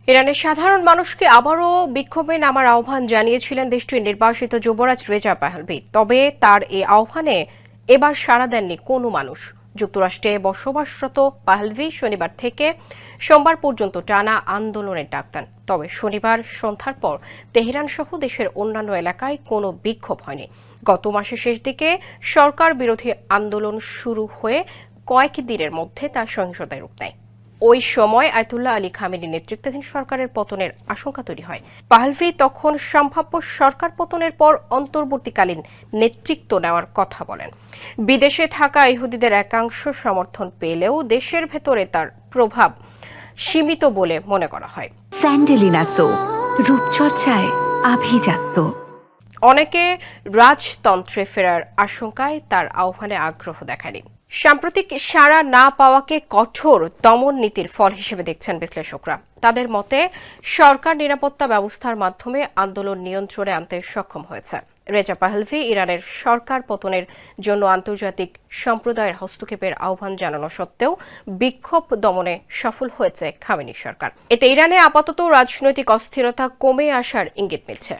ইরানের সাধারণ মানুষকে আবারও বিক্ষোভে নামার আহ্বান জানিয়েছিলেন দেশটির নির্বাসিত যুবরাজ রেজা পাহলভি। তবে তার এই আহ্বানে এবার সাড়া দেননি কোনো মানুষ। যুক্তরাষ্ট্রে বসবাসরত পাহলভি শনিবার থেকে সোমবার পর্যন্ত টানা আন্দোলনের ডাক দেন। তবে শনিবার সন্ধ্যার পর তেহরান সহ দেশের অন্যান্য এলাকায় কোনো বিক্ষোভ হয়নি। গত মাসের শেষ দিকে সরকার বিরোধী আন্দোলন শুরু হয়ে কয়েক দিনের মধ্যে তা সহিংসতায় রূপ নেয়। ওই সময় আয়াতুল্লাহ আলী খামেনির নেতৃত্বাধীন সরকারের পতনের আশঙ্কা তৈরি হয়। পাহলভি তখন সম্ভাব্য সরকার পতনের পর অন্তর্বর্তীকালীন নেতৃত্ব নেওয়ার কথা বলেন। বিদেশে থাকা ইহুদিদের একাংশ সমর্থন পেলেও দেশের ভেতরে তার প্রভাব সীমিত বলে মনে করা হয়। স্যান্ডেলিনা সো রূপচর্চায় আভিজাত্য। অনেকে রাজতন্ত্রে ফেরার আশঙ্কায় তার আহ্বানে আগ্রহ দেখায়নি। সাম্প্রতিক সাড়া না পাওয়াকে কঠোর দমন নীতির ফল হিসেবে দেখছেন বিশ্লেষকরা। তাদের মতে সরকার নিরাপত্তা ব্যবস্থার মাধ্যমে আন্দোলন নিয়ন্ত্রণে আনতে সক্ষম হয়েছে। রেজা পাহলভি ইরানের সরকার পতনের জন্য আন্তর্জাতিক সম্প্রদায়ের হস্তক্ষেপের আহ্বান জানানো সত্ত্বেও বিক্ষোভ দমনে সফল হয়েছে খামেনি সরকার। এতে ইরানে আপাতত রাজনৈতিক অস্থিরতা কমে আসার ইঙ্গিত মিলছে।